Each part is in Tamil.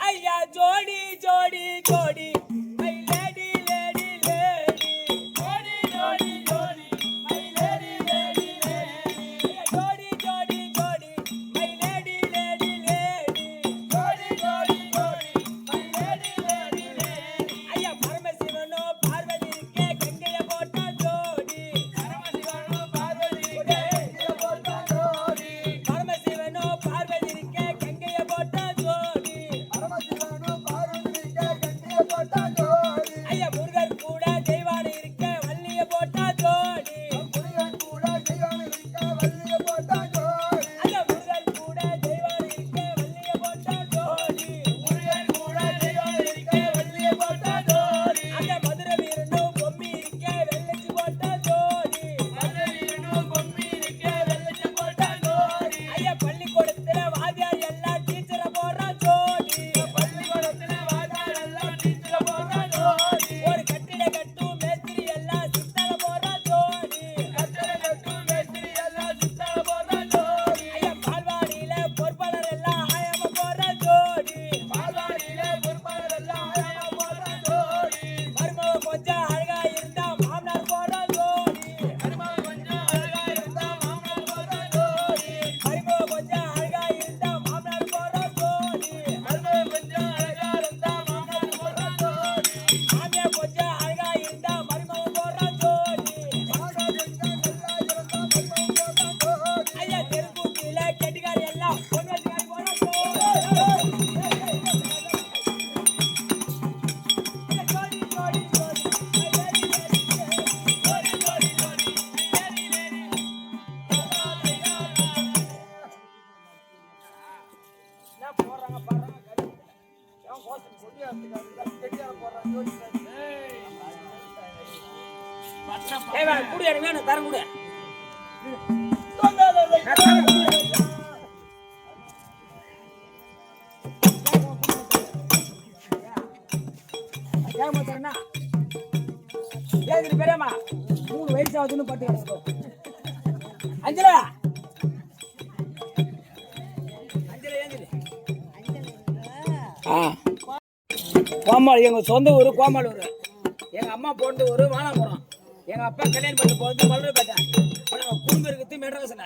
ஐயா ஜோடி ஜோடி ஜோடி தரம் கூட பெரியம்மா 3 வயசு ஆகுதுன்னு பட்டு அஞ்சலா கோமாளி எங்க சொந்த ஊரு கோமாளூர். எங்க அம்மா போனது ஊரு வானாபுரம். எங்க அப்பா கல்யாணம் பண்ணி போகிறது மல்லூர்பேட்டை. குடும்பம் இருக்குது மெட்ராஸ்ல.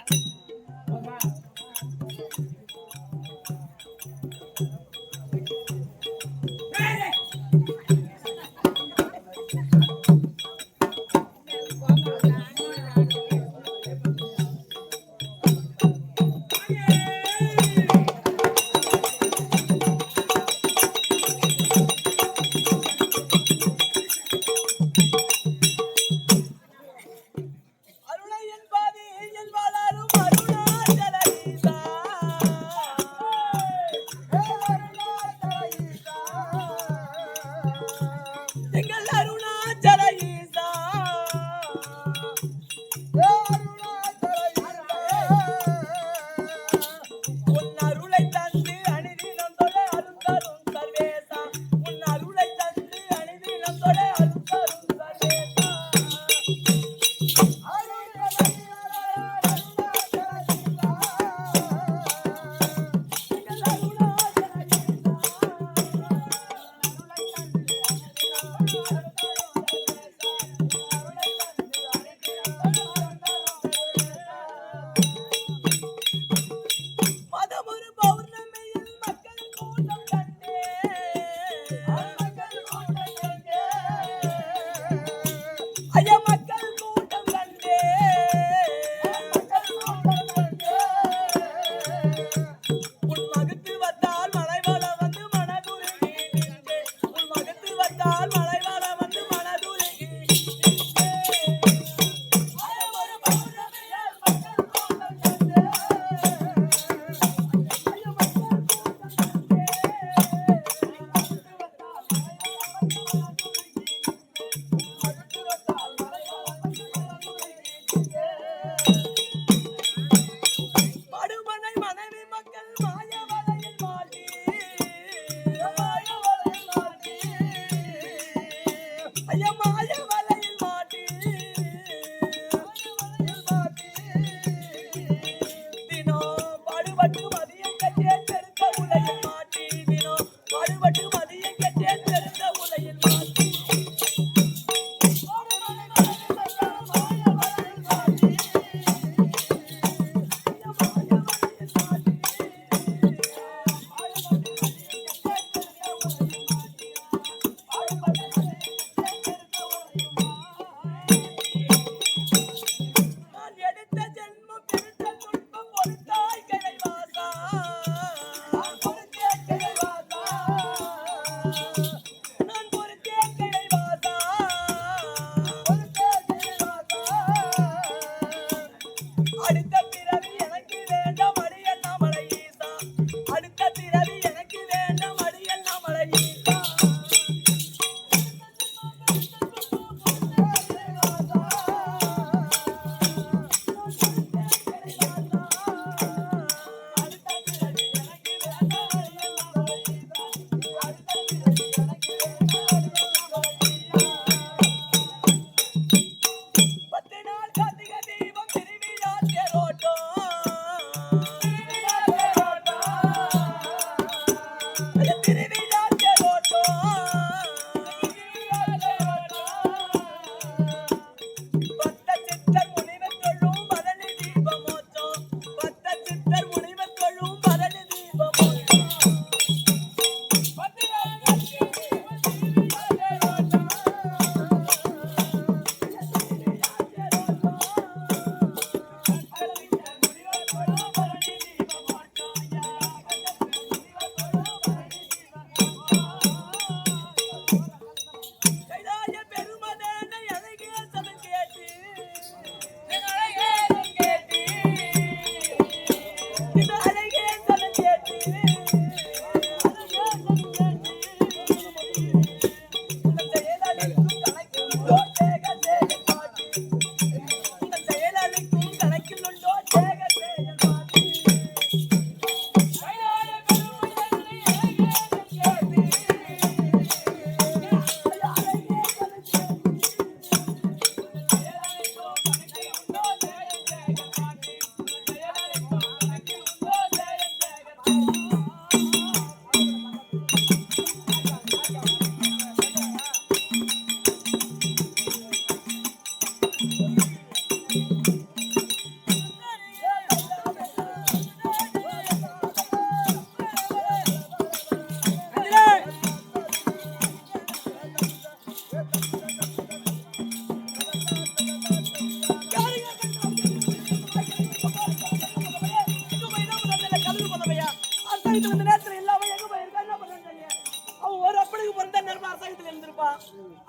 அசகத்துல இருந்திருப்பான்.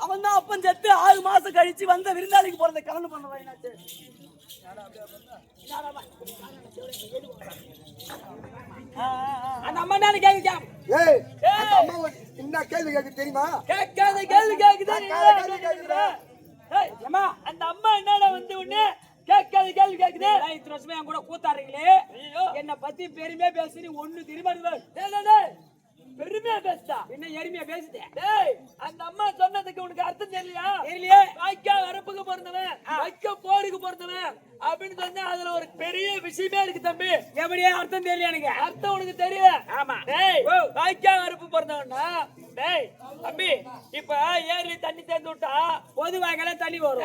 அவன் தான் அப்பன் செத்து 6 மாசம் கழிச்சு வந்த விருந்தாளிக்கு போறத கலந்து பண்ணுவான். என்னாச்சு? அந்த அம்மா என்ன கேள்வி என்ன கேள்வி கேட்க தெரியுமா? கேட்காத கேள்வி கேக்குதா? அந்த அம்மா என்னடா வந்து உடனே கேட்காத கேள்வி கேக்குது. இத்தனை வருஷமா என் கூட கூத்தாடுறீங்களே, என்ன பத்தி பெருமையா பேசி ஒண்ணு திரும்ப பெருமையா பேசுதா? என்ன எருமையா பேசுதேன்? அந்த அம்மா சொன்னதுக்கு உனக்கு அர்த்தம் தெரியலையா? தெரியலையே. வாய்க்கா வரப்புக்கு பிறந்தவன், வைக்க போருக்கு பிறந்தவன் அப்படின்னு சொன்னா அதுல ஒரு பெரிய விஷயமே இருக்கு தம்பி. எப்படியே அர்த்தம் தெரியல எனக்கு. அர்த்தம் உனக்கு தெரியல? ஆமா. வாய்க்கா வரப்பு பிறந்தவன்னா டேய் தம்பி, இப்ப ஏரியில தண்ணி தேர்ந்து விட்டா பொது வாய்க்கால தண்ணி வரும்.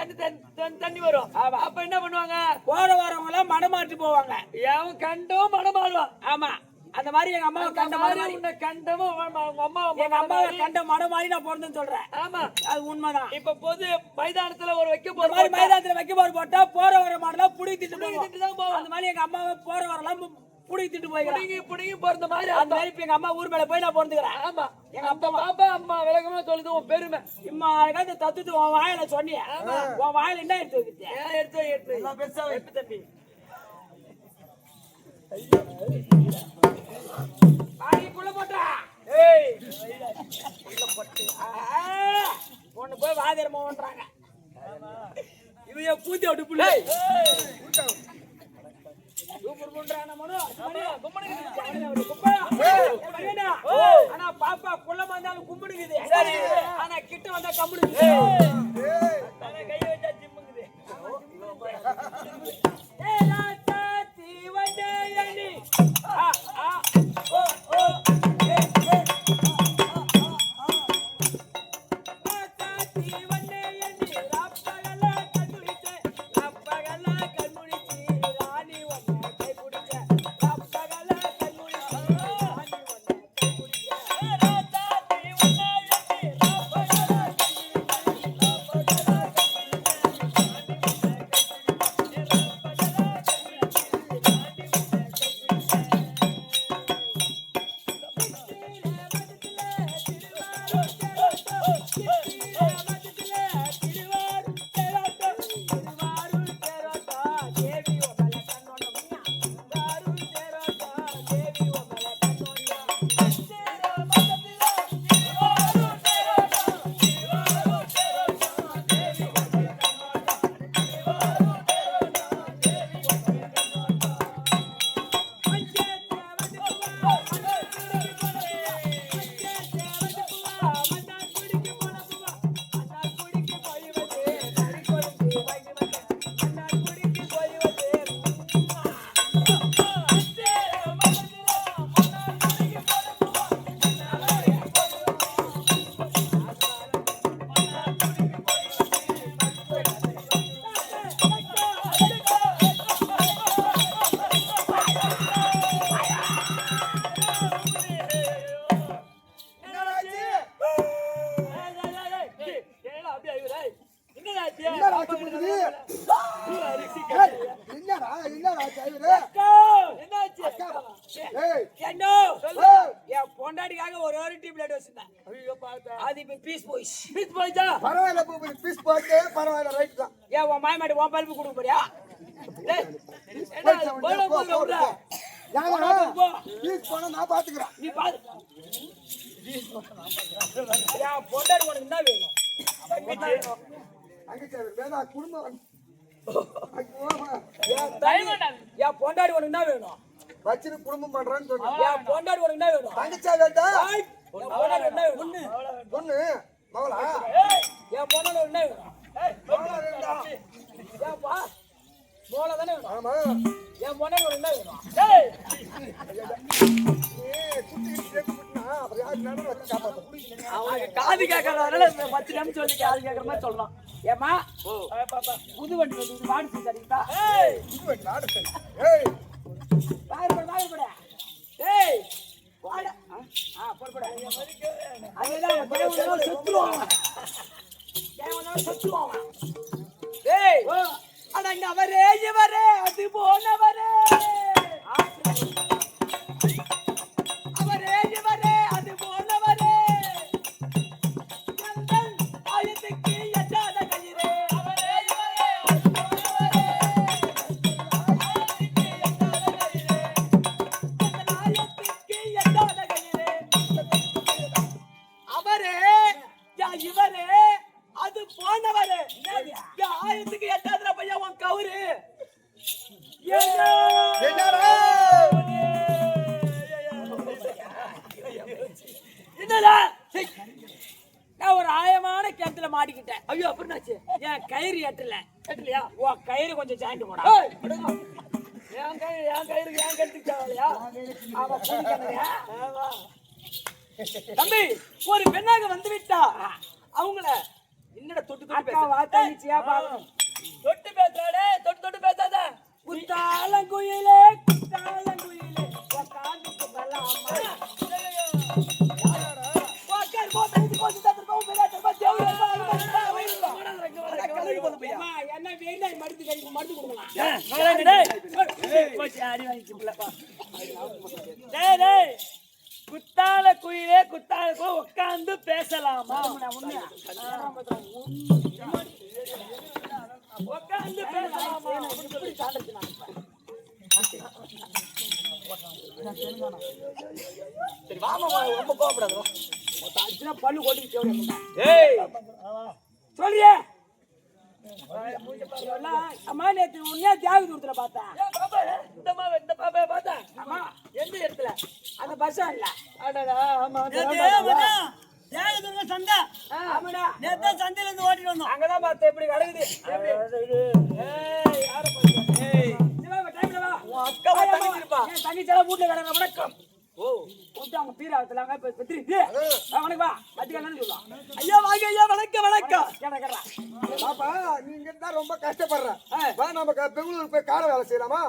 தண்ணி வரும். அப்ப என்ன பண்ணுவாங்க? போற வரவங்க எல்லாம் மனமாற்றி போவாங்க. எவன் கண்டும் மனமாடுவான். ஆமா, அந்த மாதிரி எங்க அம்மாவை கண்ட மாதிரி உன்னை கண்டமும் உங்க அம்மா எங்க அம்மாவை கண்ட மனம் மாதிரி நான் பிறந்தேன்னு சொல்றேன். ஆமா, அது உண்மைதான். இப்ப பொது மைதானத்துல ஒரு வைக்க போற மாதிரி மைதானத்துல வைக்க போற போட்டா போற வர மாடலாம் புடி திட்டு தான் போவோம். அந்த மாதிரி எங்க அம்மாவை போற வரலாம் புடி திட்டு போய்க்கிறேன். புடிங்கி பிறந்த மாதிரி அந்த மாதிரி எங்க அம்மா ஊர் மேல போய் நான் பிறந்துக்கிறேன். ஆமா, எங்க அப்பா பாப்பா அம்மா விலகமா சொல்லுது உன் பெருமை. இம்மா அழகா தத்துட்டு உன் வாயில சொன்னிய, உன் வாயில என்ன எடுத்து வைக்கிற? எடுத்து தம்பி குள்ள போட்டா பொண்ணு போய் வாதிரமான்றாங்க. இவைய பூத்தி விட்டு பிள்ளை ஆனா பாப்பா குள்ள வந்தாலும் கும்பிடுக்குது. ஆனா கிட்ட வந்தா கம்பிடுக்குது. கைய வச்சா ஜிம்முங்குது. பொண்டாடிக்காக ஒரு டீ பிளேட் வச்சிருந்தேன். அது இப்ப பீஸ் போயிச்சா? பரவாயில்ல, பீஸ் போட்டு பரவாயில்ல, ரைட் தான். ஏன் உன் மாயமாடி உன் பல்பு கொடுக்க போறியா? பீஸ் போனா நான் பாத்துக்கிறேன். நீ பாரு. பொண்டாடி உனக்கு என்ன வேணும்? குடும்பம் என் பொண்டாடி உனக்கு என்ன வேணும்? வச்சிரு குடும்பம் பண்றான்னு சொன்னா என் பொண்டாடி உனக்கு என்ன வேணும்? தங்கச்சா வேண்டா பொண்டாடி என்ன வேணும்? பொண்ணு மகளா என் பொண்ணு என்ன வேணும்? ஏன்பா மோளை தானே வேணும்? ஆமா. என் பொண்ணு உனக்கு என்ன வேணும்? காது கேட்கறதால 10 நிமிஷம் சொல்லி காது கேட்கற மாதிரி சொல்றான். ஏமா புது வண்டி வந்து வாடிச்சு சரிங்களா? வாயில்பட ஏய் வாட போடுபட அதுதான் செத்துருவாங்க. ஏய் அடங்க அவரே இவரே அது போனவரே அவரே இவரே அது போனவரே இவரு அது போனவரு இந்த 1000க்கு 8வது பையன் உன் கவுரு என்னடா என்னடா நான் ஒரு ஆயமான கிணத்துல மாட்டிக்கிட்டேன். ஐயோ அப்படின்னாச்சு என் கயிறு எட்டலையா? கேட்டலையா உன் கயிறு கொஞ்சம் ஜாயிண்ட் போடா. என் கயிறுக்கு என் கழுத்துக்கு தேவையா அவன் புடிக்கலையா? தம்பி ஒரு பெண்ணாக வந்து விட்டா அவங்கள என்னடா தொட்டு தொட்டு அக்கா வா தங்கச்சியா பாரு. தொட்டு பேசாடே தொட்டு பேசாத குத்தாலங்குயிலே குத்தாலங்குயிலே உக்காந்துக்கு பலாமா. உக்கார் போ தண்ணி போட்டு தட்டு போ பேசாத போ தேவ அம்மா, என்ன வேணா மருந்து கறிக்கு மருந்து கொடுக்கலாம். குத்தால குயிலே குத்தால குயில் உட்கார்ந்து பேசலாமா உண்மையா? உட்கார்ந்து பேசலாமா எப்படி சாப்பிடுச்சு நான் இப்ப? சரி வாமா ரொம்ப கோபப்படாத அர்ஜுனா பல்லு கொட்டிக்கிச்சு. ஏய் சொல்றியே அம்மா, நேத்து உன்னையா தியாகி தூரத்துல பார்த்தேன். பாப்பா இந்த பாப்பா பார்த்தா அம்மா, எந்த இடத்துல அந்த பஸ் ஸ்டாண்ட்ல. அடடா ஆமா ஆமாடா, சந்தையில இருந்து ஓட்டிட்டு வந்தோம் அங்கதான் பார்த்தேன். எப்படி கிடக்குது? ஏய் யார பாத்து ஏய் சிவா, டைம்ல வா. உன் அக்கா தங்கச்சி இருப்பா என் தங்கச்சியெல்லாம் வீட்டுல கிடக்குற. வணக்கம். ஓ கூப்பிட்டு அவங்க பீராவத்துல அங்க போய் பெத்திரி. வணக்கம் வா. அதுக்கு சொல்லலாம். ஐயா வாங்க ஐயா வணக்கம் கேட்கறா. பாப்பா நீங்க இருந்தா ரொம்ப கஷ்டப்படுற வா நம்ம பெங்களூருக்கு போய் கார வேலை செய்யலாமா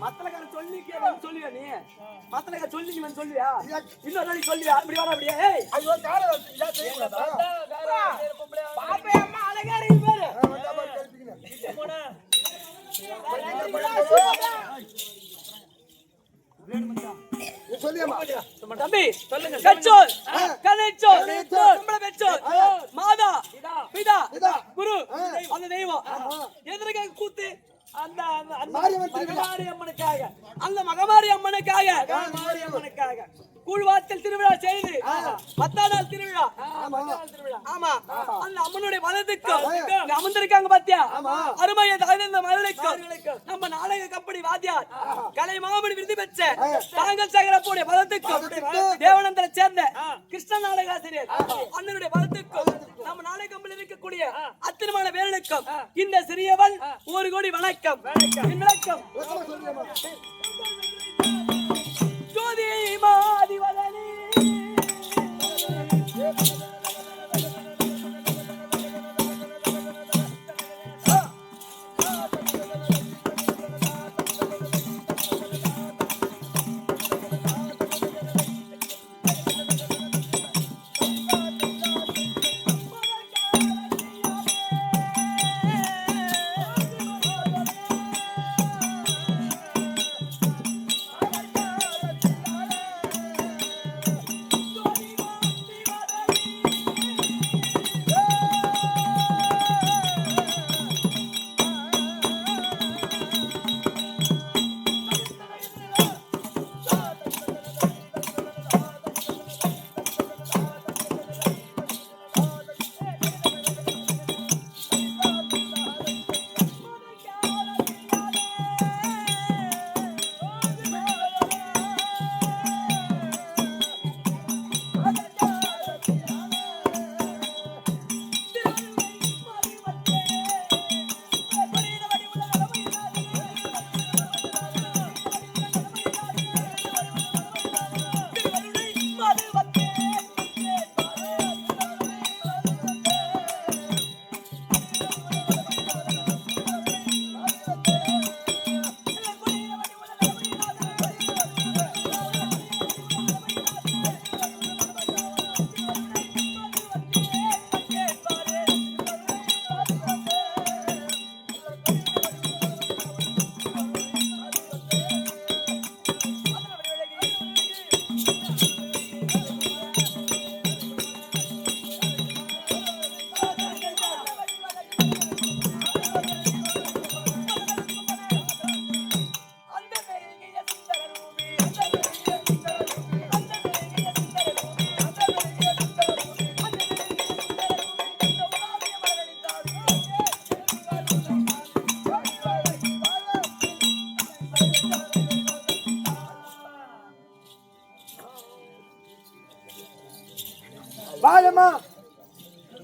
மத்தலக்கார சொல்லுவியா நீ மத்தலக்கார சொல்லி நீ சொல்லுவியா இன்னொரு நாளைக்கு சொல்லுவியா அப்படி வர அப்படியே ஏய் ஐயோ கார வேலை இதா செய்யக்கூடாதா பாப்பே அம்மா அழகா இருக்கு பாரு. வந்தா பாரு கழிப்பிக்கணும் போடா நீ சொல்லியம்மா தம்பி சொல்லுங்க பெற்றோர் கலைச்சோர் கும்பல பெற்றோர் மாதா பிதா இதா குரு அந்த தெய்வம் எதற்காக கூத்து அந்த மாரியம்மன் திருவிழா. மகமாரி அம்மனுக்காக அந்த மகமாரி அம்மனுக்காக கூழ்வாத்தல் திருவிழா செய்து 10ஆம் நாள் திருவிழா ஆமா அந்த அம்மனுடைய மதத்துக்கு இங்க அமர்ந்திருக்காங்க பாத்தியா அருமையை தகுந்த மகளுக்கு நம்ம நாடக கம்பெனி வாத்தியார் கலை மாமணி விருது பெற்ற தாங்கல் சகரப்புடைய மதத்துக்கு தேவனந்தரை சேர்ந்த கிருஷ்ண நாடக ஆசிரியர் அண்ணனுடைய மதத்துக்கும் நம்ம நாடக கம்பெனி இருக்கக்கூடிய அத்தனமான பேரனுக்கும் இந்த சிறியவன் 1 கோடி வணக்கம் வணக்கம் சொல்லியம்மா ஜோதி மாதிவதனி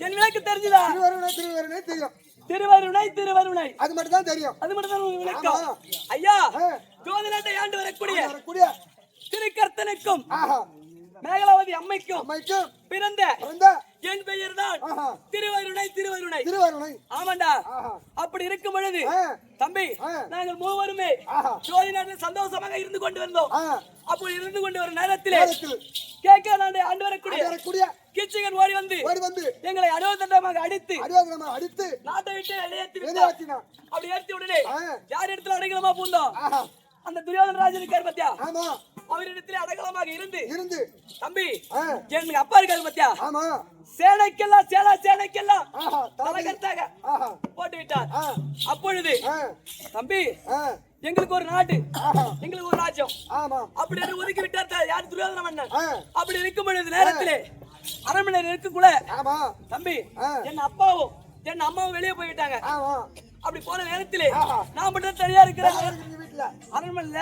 என் விளக்கு தெரிஞ்சுதா? திருவருணை தெரியும். திருவருணை அது மட்டும் தான் தெரியும். அது மட்டும் தான் உங்களுக்கு விளக்கம். ஐயா, ஜோதிநாட்டை ஆண்டு வரக்கூடிய திருக்கர்த்தனுக்கும் மேகலாவதி அம்மைக்கும் பிறந்த என் பெயர் தான் திருவருணை. ஆமாண்டா. அப்படி இருக்கும் பொழுது தம்பி, நாங்கள் மூவருமே ஜோதி நாட்டில் சந்தோஷமாக இருந்து கொண்டு வந்தோம். அப்படி இருந்து கொண்டு வரும் நேரத்திலே கேட்க நாடு ஆண்டு வரக்கூடிய கிச்சிகன் ஓடி வந்து எங்களை அடோதண்டமாக அடித்து நாட்டை விட்டு வெளியேற்றி அப்படி ஏற்றி உடனே யார் இடத்துல அடைக்கலமா பூந்தோம் அந்த துரியோதன ராஜன் இருக்கார் பத்தியா, அவரிடத்திலே அடக்கலமாக இருந்து தம்பி என் அப்பா இருக்காரு பத்தியா, சேனைக்கெல்லாம் தலைகர்த்தாக போட்டு விட்டார். அப்பொழுது தம்பி எங்களுக்கு ஒரு நாடு, எங்களுக்கு ஒரு ராஜ்யம் அப்படி என்று ஒதுக்கி விட்டார் யார்? துரியோதன மன்னன். அப்படி இருக்கும் பொழுது நேரத்திலே அரண்மனையில் இருக்குள்ள தம்பி என் அப்பாவும் என் அம்மாவும் வெளியே போய்விட்டாங்க. அப்படி போன நேரத்திலே நான் மட்டும் தனியா இருக்கிறேன் அரண்மனையில,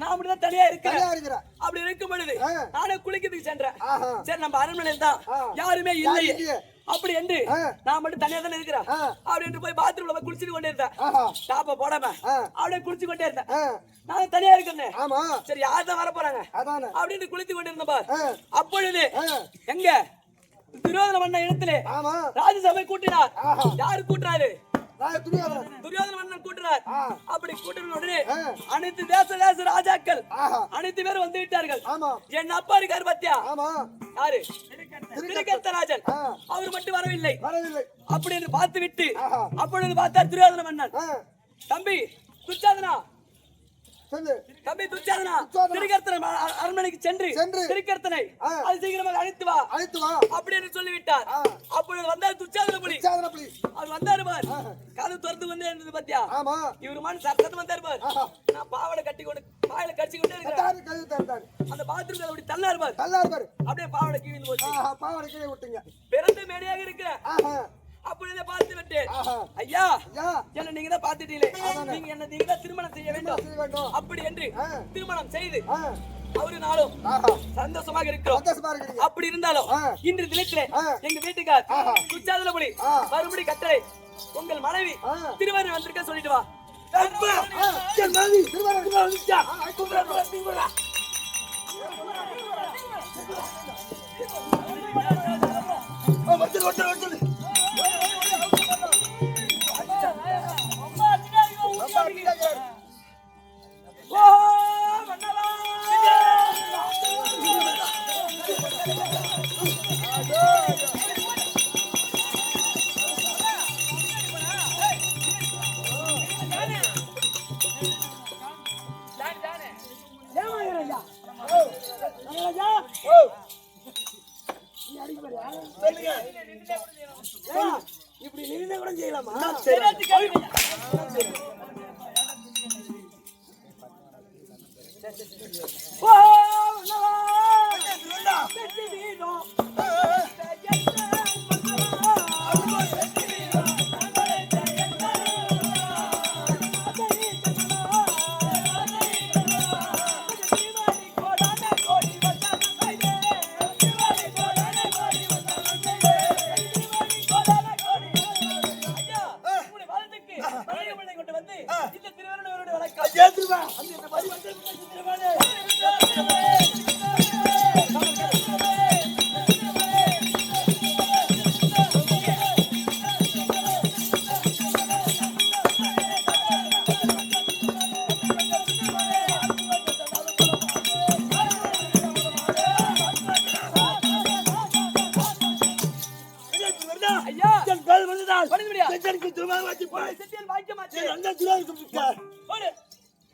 நான் மட்டும் தான் தனியா இருக்கிறேன். அப்படி இருக்கும் பொழுது நானே குளிக்கிறதுக்கு சென்றேன். சரி, நம்ம அரண்மனையில் தான் யாருமே இல்லை அப்படி என்று நான் மட்டும் தனியா தானே இருக்கிறேன். அப்படி என்று போய் பாத்ரூம்ல போய் குளிச்சுட்டு கொண்டே இருந்தேன். டாப்ப போடாம அப்படியே குளிச்சு கொண்டே இருந்தேன். நான் தனியா இருக்கேன். சரி, யார் தான் வர போறாங்க அப்படின்னு குளித்து கொண்டு இருந்த பார். அப்பொழுது எங்க துரியோதன மன்னன் இடத்திலே ராஜசபை கூட்டினார். யாரு கூட்டுறாரு? துரியோதன மன்னன் கூட்டுறார். அப்படி கூட்டின உடனே அனைத்து தேச ராஜாக்கள் அனைத்து பேரும் வந்து விட்டார்கள். என் அப்பா இருக்காரு பத்தியா, யாரு? திருக்கர்த்தராஜன். அவர் மட்டும் வரவில்லை. அப்படி என்று பார்த்து விட்டு அப்பொழுது பார்த்தார் துரியோதன மன்னன். தம்பி துச்சாதனா, தம்பி துச்சாதனா, திருக்கர்த்தன அரண்மனைக்கு சென்று திருக்கர்த்தனை அது சீக்கிரமாக அழைத்து வா அப்படி என்று சொல்லிவிட்டார். அப்பொழுது வந்தார் துச்சாதன புலி. அவர் வந்தாரு பார், கதவு திறந்து வந்து இருந்தது பத்தியா, இவரு மண் சத்தம் வந்தாரு பார். நான் பாவடை கட்டி கொண்டு பாயில கடிச்சு கொண்டே இருக்கிறேன். அந்த பாத்ரூம் அப்படி தள்ளாரு பார், அப்படியே பாவடை கீழே போச்சு. பிறந்த மேடையாக இருக்கிற அப்பொழுதே பார்த்து விட்டேன். ஐயா, என்ன நீங்க தான் பார்த்துட்டீங்களே, நீங்க தான் திருமணம் செய்ய வேண்டும் அப்படி என்று திருமணம் செய்து அவரு நாளும் சந்தோஷமாக இருக்கிறோம். அப்படி இருந்தாலும் இன்று தினத்திலே எங்க வீட்டுக்கார் துச்சாதன புலி மறுபடி கட்டளை, உங்கள் மனைவி திருவருணை வந்திருக்க சொல்லிட்டு வா. இப்படி நின்று கூட செய்யலாமா?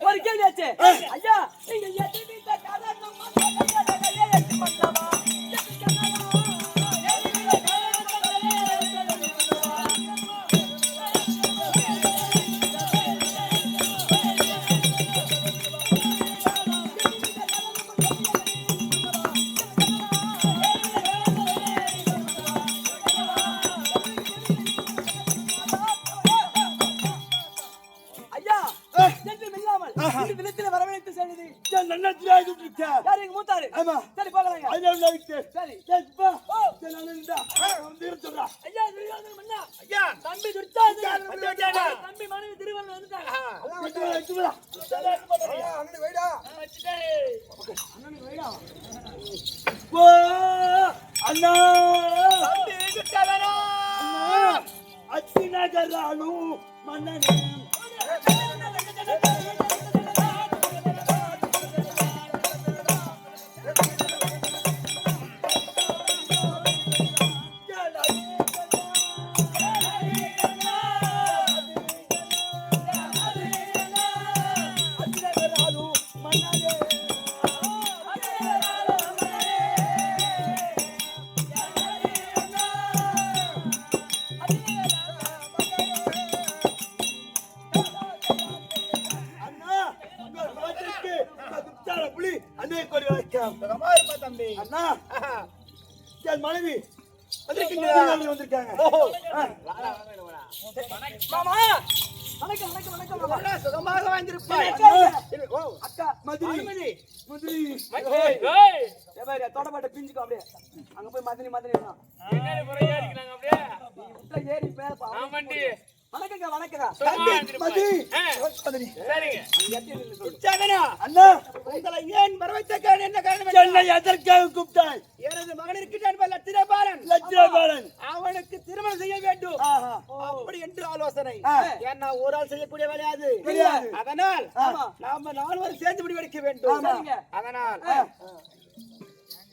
ஒரு கேள்வி ஆச்சு ஐயா, நீங்க இந்த விதத்துல வரவழைத்து செய்தி என் நன்னத்திலே ஆகிட்டு இருக்க. யார் எங்க மூத்தாரு ஆமா. சரி போகலாங்க அதனால ஆகிட்டு. சரி சரி, போ. சரி, நான் இருந்தா. வந்து இரு சொல்றா. ஐயா துரியோதன மன்னா ஐயா தம்பி துர்ச்சாதன் வந்து விட்டானா? தம்பி மனைவி திருவள்ளுவர் வந்துட்டாங்க அதான் வச்சு வா, வச்சு வா. அண்ணனுக்கு வைடா. ஓ அண்ணா அத்திநகரானு மன்னனே. அண்ணா, உங்க நாட்டிற்கு இந்த துர்ச்சார புலி அன்னை கொடி வணக்கம். சுகமா இருப்பா தம்பி. அண்ணா, என் மனைவி வந்திருக்காங்க. மாமா வணக்கம் வணக்கம் வணக்கம் மாமா அண்ணா, சுகமாக வாழ்ந்திருப்பாய். ஓ அக்கா மதுரை மதுரை. மதுரை ஏய் தொடப்பட்ட பிஞ்சுக்கோ அப்படியே அங்க போய் மதனி மதனி என்னடி புற ஏறிக்கலாங்க அப்படியே உள்ள ஏறி பேப்பா ஆமாண்டி வணக்கங்க வணக்கங்க மதுரை ஆ. மதுரை. சரிங்க துச்சாதனா, அண்ணா, உங்களை ஏன் வரவைத்த காரணம் என்ன காரணம்? என்னை எதற்காக கூப்பிட்டாய்? எனது மகனிற்கு என்பது லட்சிரபாலன். லட்சுமணன். அவனுக்கு திருமணம் செய்ய வேண்டும் ஆஹா. அப்படி என்று ஆலோசனை. ஆ. ஏன்னா ஒரு ஆள் செய்யக்கூடிய வேலையாது கிடையாது. அதனால் ஆமா. நாம நால்வரும் சேர்ந்து முடிவெடுக்க வேண்டும். ஆமா. சரிங்க. அதனால்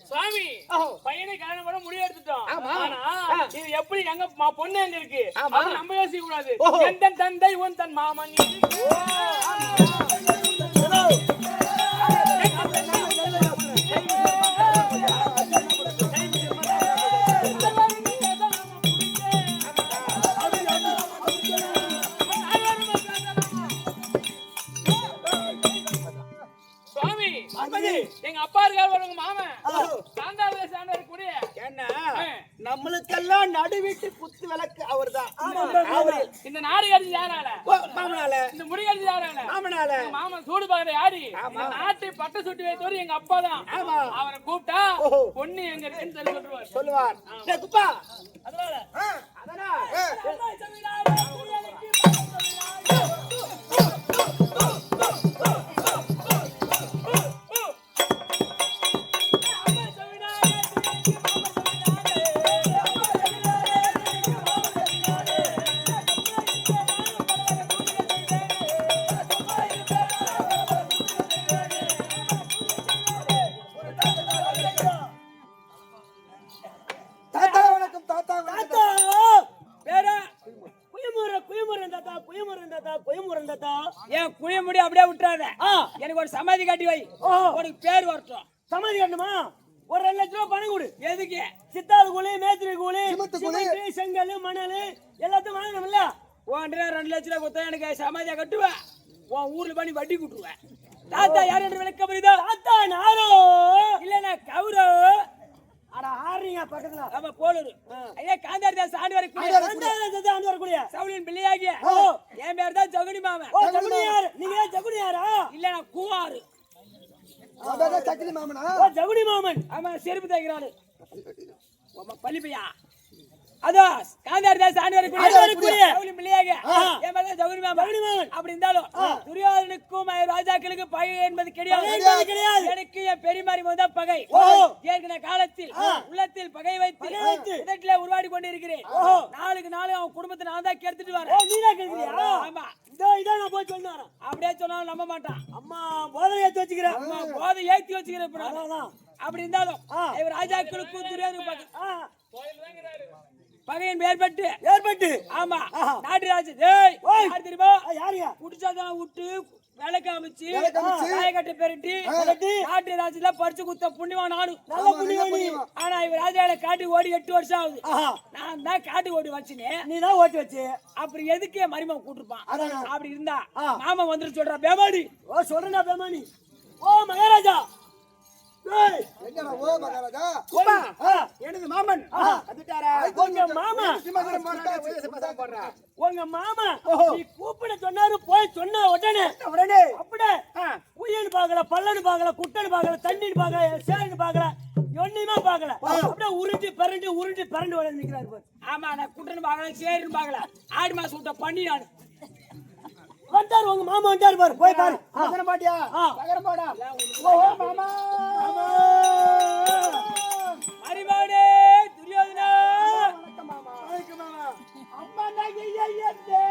சுவாமி ஓ. பையனை கல்யாணம் பண்ண முடிவு எடுத்துட்டோம் ஆமா. ஆனா ஆ. இது எப்படி எங்க பொண்ணு எங்க இருக்கு ஆமா. அது நம்ம யோசிக்க கூடாது ஓஹோ. என் தன் தந்தை உன் தன் மாமன் சுவாமி எங்க அப்பா இருக்காரு உங்க மாமன் சாந்தாவே சாந்தாரு கூடிய ஏன்னா நம்மளுக்கெல்லாம் நடுவீட்டு குத்து விளக்கு அவர்தான். இந்த நாடு கடிச்சு யாரால மாமனால இந்த முடி கடிச்சு யாரால மாமனால எங்க மாமன் சூடு பாக்குற யாரு ஆமா. இந்த நாட்டை பட்ட சுட்டு வைத்தவர் எங்க அப்பா தான் ஆமா. அவரை கூப்பிட்டா ஓஹோ. பொண்ணு எங்க இருக்குன்னு சொல்லி சொல்லுவார் சொல்லுவார். டேய் குப்பா, அதனால அதனால் தாத்தா வணக்கம், தாத்தா வணக்கம். பேரா குயமுறன் தாத்தா குயமுறன் தாத்தா ஏன் குழி முடி அப்படியே விட்டுறாத. எனக்கு ஒரு சமாதி காட்டி வை. உனக்கு பேர் வரட்டும். சமாதி கட்டணுமா ஒரு 2 லட்சம் ரூபாய் பணம் கொடு எதுக்கு? சித்தாது கூலி மேத்திரி கூலி சிமெண்ட் கூலி. சிமெண்ட், செங்கல் மணல் எல்லாத்தையும் வாங்கணும்ல உன்கிட்ட 2 லட்சம் ரூபாய் கொடுத்தா எனக்கு சமாதியா கட்டுவேன். உன் ஊர்ல பண்ணி வட்டி கூட்டுருவேன். தாத்தா யார் என்று விளக்க புரியுதா? தாத்தா நாரோ இல்லன்னா கௌரோ. அட ஆறீங்க பக்கத்துல நம்ம போலூர். ஐயா காந்தாரி தாஸ் ஆண்டு வரக்கூடிய ஆண்டு வரக்கூடிய சவுளின் பிள்ளையாகிய என் பேர் தான் ஜகுனி மாமன். ஓ ஜகுனியார் நீங்க ஜகுனியாரா இல்ல நான் கூவாரு. அதான் சக்கிலி மாமனா? ஓ ஜகுனி மாமன் ஆமா செருப்பு தைக்கிறாரு. பள்ளி பையா அதோ காந்தாரி தாஸ் ஆண்டு வரக்கூடிய சவுளின் பிள்ளையாகிய என் பேர் தான் ஜகுனி மாமன். அப்படி இருந்தாலும் துரியோதனுக்கும் ராஜாக்களுக்கு பகை என்பது கிடையாது. எனக்கு என் பெரியமாரி முதல் பகை. ஏற்கனவே காலத்தில் உள்ளத்தில் பகை வைத்து இதட்டிலே உருவாடி கொண்டிருக்கிறேன். நாளுக்கு நாள் அவன் குடும்பத்தை நான் தான் கெடுத்துட்டு வரேன். நீதான் கேக்குறியா ஆமா, இதான் நான் போய் சொன்னேன் அப்படியே சொன்னாலும் நம்ப மாட்டான். அம்மா போதை ஏத்தி வச்சுக்கிறேன் அம்மா போதை ஏத்தி வச்சுக்கிறேன் இப்ப நான். அப்படி இருந்தாலும் இவர் ராஜாக்களுக்கும் துரியோதனுக்கும் பகையின் ஏற்பட்டு ஆமா நாட்டு ராஜு யார் தெரியுமா? யாருயா குடிச்சாதான் விட்டு விளக்கு அமைச்சு காயக்கட்டை பெருட்டி நாட்டு ராஜ்யத்துல பறிச்சு குத்த புண்ணியவான் நாடு. நல்ல புண்ணியவாணி. ஆனா இவர் ராஜாவில காட்டு ஓடி 8 வருஷம் ஆகுது. நான் தான் காட்டு ஓடி வச்சுனேன். நீ தான் ஓட்டி வச்சு அப்படி எதுக்கு என் மருமகன் கூட்டிருப்பான்? அப்படி இருந்தா மாமா வந்துட்டு சொல்றா பேமாடி. ஓ சொல்றா பேமானி. ஓ மகாராஜா என்னடா ஓ மகாராஜா கோபா எனது மாமன் வந்துட்டாரா உங்க மாமா சிம்மகரம் போறாரே வயசு பசங்க போறா உங்க மாமா நீ கூப்பிட சொன்னாரு போய் சொன்ன உடனே அப்படியே குயின்னு பாக்கல பல்லன்னு பாக்கல குட்டன்னு பாக்கல தண்ணின்னு பாக்கல சேருன்னு பாக்கல ஒண்ணுமே பாக்கல அப்படியே உருட்டி பரண்டு வளர்ந்து நிக்கிறாரு பாரு. ஆமா நான் குட்டன்னு பாக்கல சேருன்னு பாக்கல ஆடு மாசம் விட்ட பண்ணி நான் வந்தாரு உங்க மாமா வந்தாரு பாரு போய் பாரு மகரம் பாட்டியா மகரம் பாடா ஓ மாமா மரிபாடே துரியோதனா வணக்கம் மாமா வணக்கம் மாமா அம்மா நகையையதே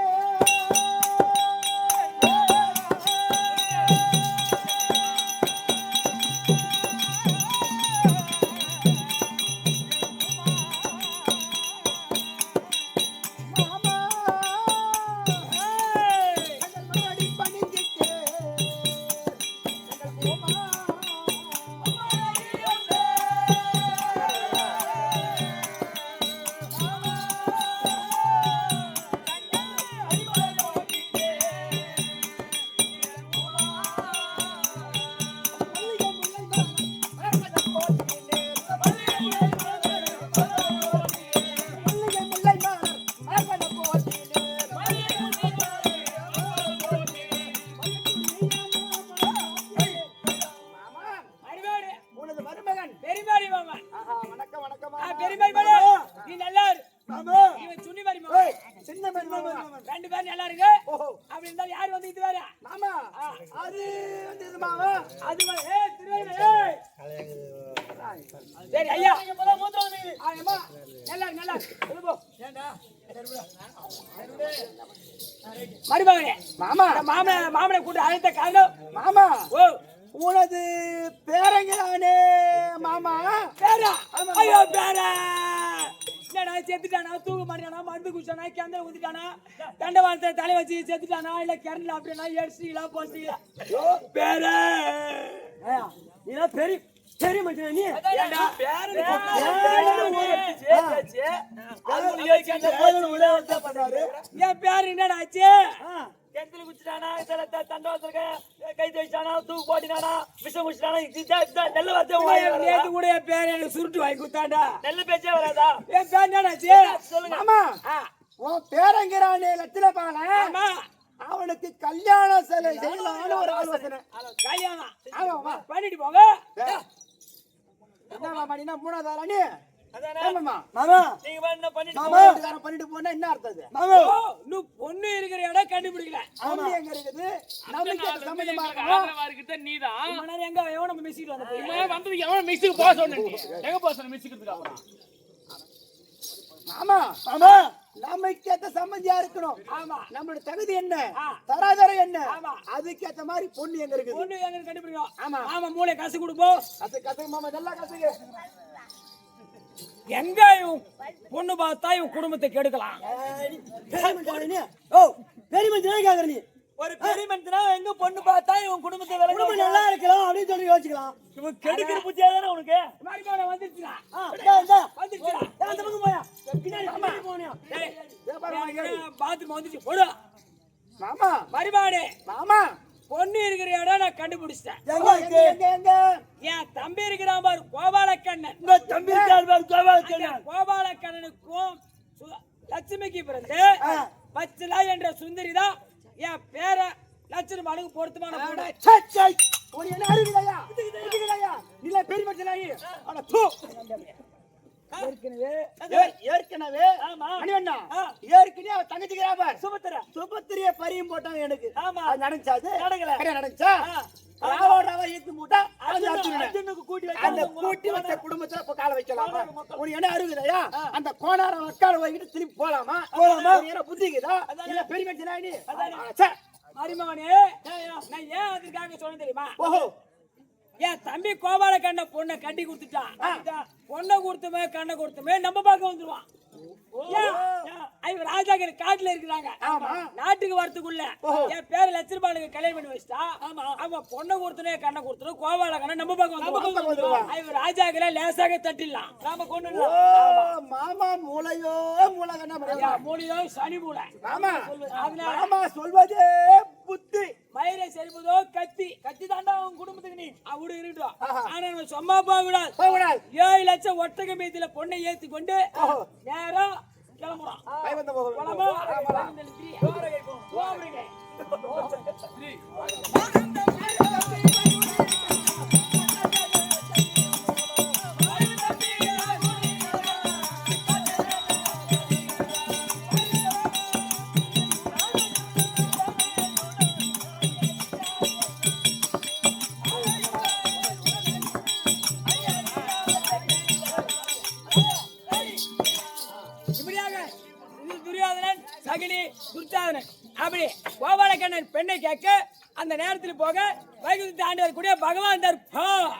பெரியமாரி மாமா வணக்கம் வணக்கம் பெரியமாரி மாமா நீ நல்லா இரு மாமா இவன் சுன்னி மாரி மாமா சின்ன மேன் மாமா ரெண்டு பேரும் நல்லா இருக்கு அப்படி இருந்தா யார் வந்து இது வேற மாமா அது வந்து இது மாமா அது ஏய் திருவேல ஏய் சரி ஐயா நீங்க போல மூத்த வந்து ஆமா நல்லா இது போ ஏண்டா மரிமகனே மாமனை கூட்டி அழைத்த காரணம் மாமா ஓ உனது பேரங்கிறானே மாமா பேரா ஐயோ பேரா என்னடா செத்துட்டானா தூக்க மாட்டானா மருந்து குடிச்சானா கேந்தல ஊத்திட்டானா தண்டவாளத்தை தலை வச்சு செத்துட்டானா இல்ல கிணறுல அப்படின்னா எரிசிங்களா போசிங்களா பேரா நீ பெரிய மனுஷன் நீ ஏண்டா என் பேரு என்னடா ஆச்சு கிணத்துல குடிச்சிட்டானா தண்டவாளத்துல கை வச்சானா தூக்கு போட்டினானா விஷம் குடிச்சிட்டானா நல்ல வார்த்தை நேற்று கூட என் பேர் எனக்கு சுருட்டு வாங்கி குத்தாண்டா நல்ல பேச்சே வராதா என் பேர் என்னடாச்சு சொல்லுங்க மாமா உன் பேரங்கிறானே லட்சண பால ஆமா அவனுக்கு கல்யாண சிலை செய்யலாம்னு ஒரு ஆலோசனை கல்யாணம் ஆமாமா பண்ணிட்டு போங்க என்ன மாமா நீ மூணாவது ஆளா நீ அதானே மாமா மாமா நீங்க பண்ண பண்ணிட்டு மாமா பண்ணிட்டு போனா என்ன அர்த்தம் அது மாமா நீ பொண்ணு இருக்கிற இடம் கண்டுபிடிக்கல ஆமா எங்க இருக்குது நமக்கு சம்பந்தமா ஆதரவா இருக்கிறது நீதான் இவ்வளவு நேரம் எங்க எவன மிஸ்ஸிட்டு வந்த போய் இவன் வந்தது எவன் மிக்ஸுக்கு போக சொன்ன நீ எங்க போக சொன்ன மிக்ஸுக்கு அப்புறம் மாமா மாமா நமக்கு ஏத்த சம்பந்தியா இருக்கணும் ஆமா நம்மளோட தகுதி என்ன ஆ. தராதரம் என்ன ஆமா. அதுக்கேத்த மாதிரி பொண்ணு எங்க இருக்குது பொண்ணு எங்க கண்டுபிடிக்கணும் ஆமா. ஆமா மூளை காசு கொடுப்போம் கசக்கு மாமா நல்லா கசக்கு எங்க இவன் பொண்ணு பார்த்தா இவன் குடும்பத்தை கெடுக்கலாம் பெரிய மனுஷன் நீ ஓ பெரிய மனுஷன் கேக்குற நீ ஒரு பெரிய மனுஷனா எங்க பொண்ணு பார்த்தா இவன் குடும்பத்தை குடும்பம் நல்லா இருக்கலாம் அப்படின்னு சொல்லி யோசிக்கலாம் இவன் கெடுக்கிற புத்தியா தானே உனக்கு மறுபடியும் வந்துருச்சுடா வந்துருச்சுடா அந்த பக்கம் போயா பின்னாடி போனியா பாத்ரூம் வந்துச்சு போடு மாமா மறுபாடு மாமா பொண்ணு இருக்கிற இடம் நான் கண்டுபிடிச்சிட்டேன் எங்க இருக்கு எங்க என் தம்பி இருக்கிறான் பாரு கோபாலக்கண்ணன் உங்க தம்பி இருக்காரு பாரு, கோபாலக்கண்ணன். கோபாலக்கண்ணனுக்கும் லட்சுமிக்கு பிறந்து பச்சலா என்ற சுந்தரி தான் என் பேர லட்சுமி மனுக்கு பொருத்தமான பொண்ணு. ஒரு என்ன அறிவிலையா இதுக்குலையா நீல பெரிய மச்சலாயி அட தூ ஏற்கனவே ஆமா. மணிவண்ணா ஆ. ஏற்கனவே அவ தங்கச்சிக்கிறா பார் சுபத்திரா சுபத்திரிய பரியும் போட்டாங்க எனக்கு ஆமா. அது நடந்துச்சாது நடக்கல. நடந்துச்சா ராவோட ஈத்து மூட்டா அர்ஜுனுக்கு கூட்டி அந்த கூட்டி வச்ச குடும்பத்துல இப்ப கால வைக்கலாமா ஒரு என்ன அருகுதையா அந்த கோணார வக்கால வைக்கிட்டு திருப்பி போலாமா ஒரு என்ன புத்திக்குதா இல்ல பெரிய மச்சலாயி மருமகனே நான் ஏன் அதுக்காக சொன்னேன் தெரியுமா ஓஹோ என் தம்பி கோபாலக்கண்ண பொண்ணை கட்டி கொடுத்துட்டான் பொண்ணை கொடுத்துமே கண்ணை கொடுத்துமே நம்ம பார்க்க வந்துருவான் ராஜாக்கள் காட்டுல இருக்கிறாங்க நாட்டுக்கு வரத்துக்குள்ள என் பேரு லட்சுமிபாலுக்கு கல்யாணம் பண்ணி வச்சுட்டா அவன் பொண்ணை கொடுத்தனே கண்ணை கொடுத்தனும் கோபாலக்கண்ண நம்ம பார்க்க வந்துருவான் இவன் ராஜாக்களை லேசாக தட்டிடலாம் நாம கொண்டு மாமா மூளையோ மூலகண்ணா மூலியோ சனி மூளை மாமா மாமா சொல்வதே புத்தி மயிரை செல்வதோ கத்தி கத்தி தாண்டா உன் குடும்பத்துக்கு நீ அப்படி இருக்கட்டும் ஆஹா. ஆனா நம்ம சும்மா போக கூடாது போகக்கூடாது 7 லட்சம் ஒட்டக மீதியில பொண்ணை ஏத்தி கொண்டு ஓஹோ. நேரா கிளம்புறோம் கைவந்த போகணும் போலாமா? இப்படியாக இது துரியோதனன் சகினி துர்ச்சாதனன் அப்படி கோபாலக்கண்ணன் பெண்ணை கேட்க அந்த நேரத்தில் போக வைகுந்தத்தை ஆண்டு வரக்கூடிய பகவான் தர்பார்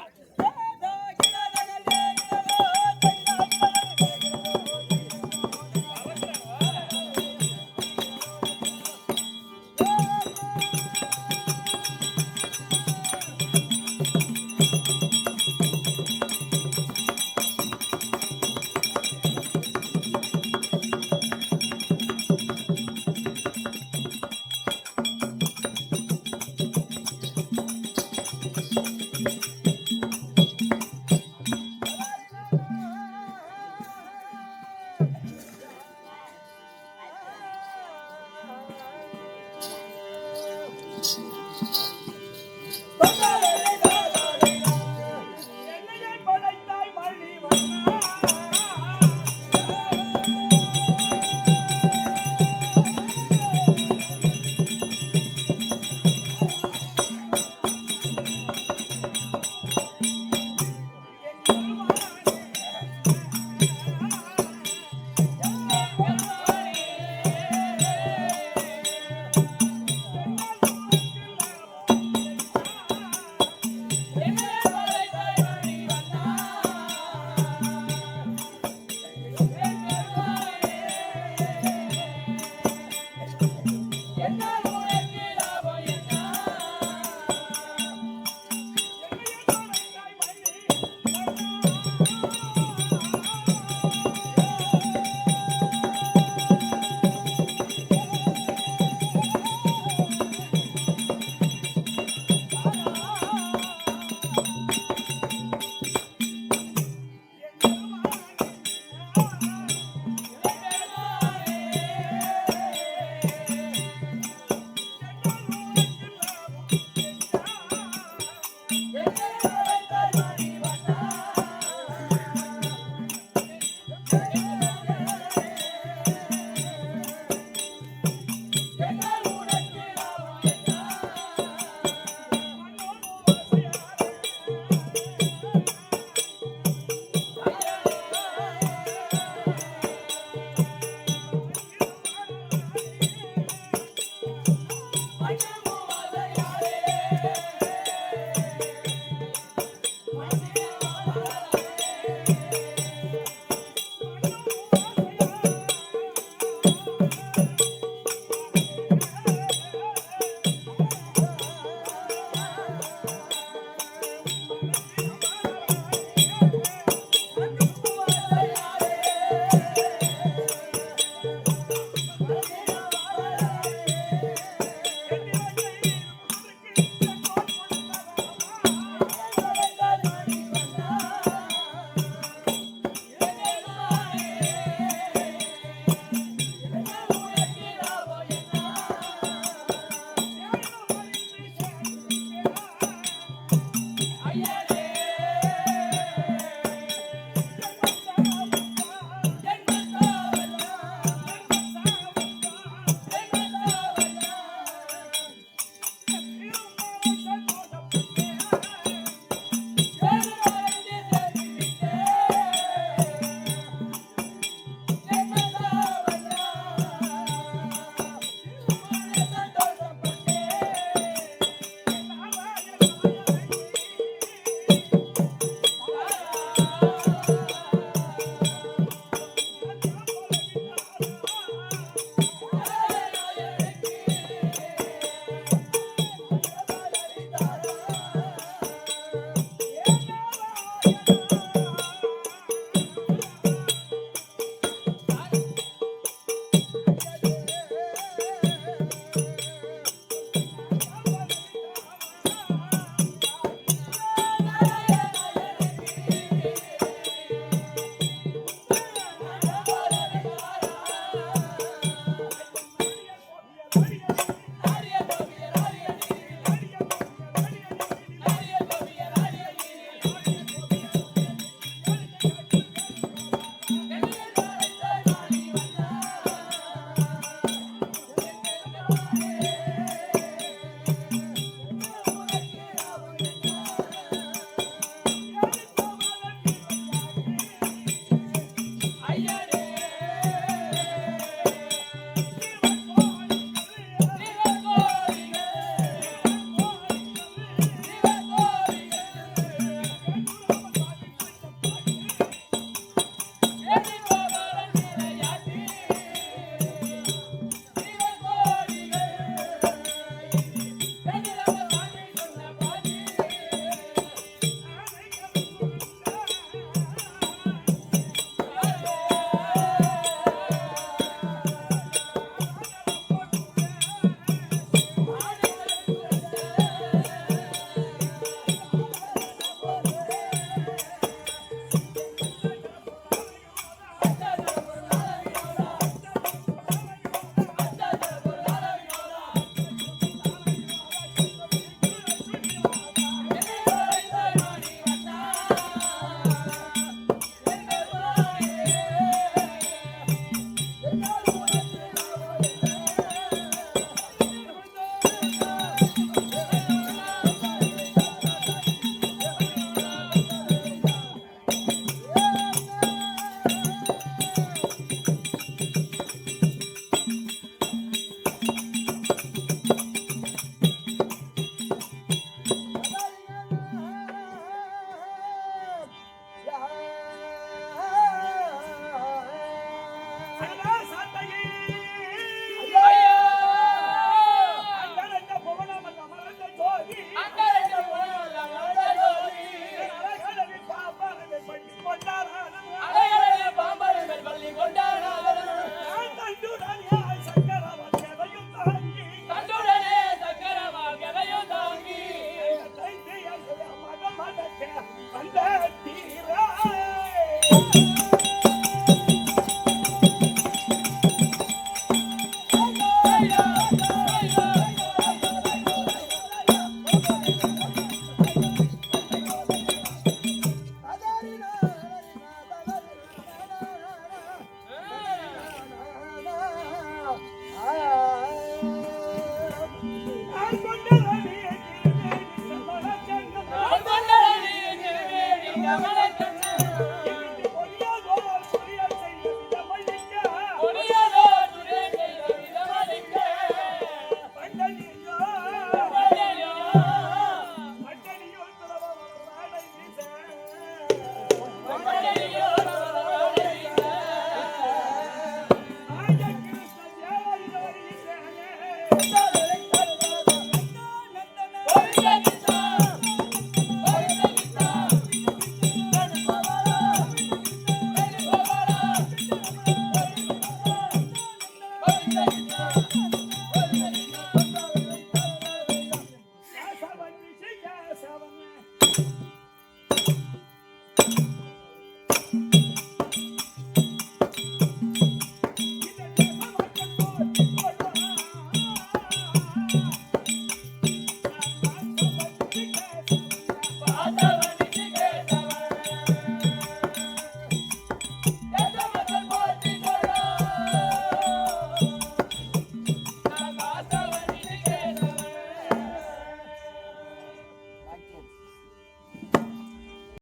கேசவன்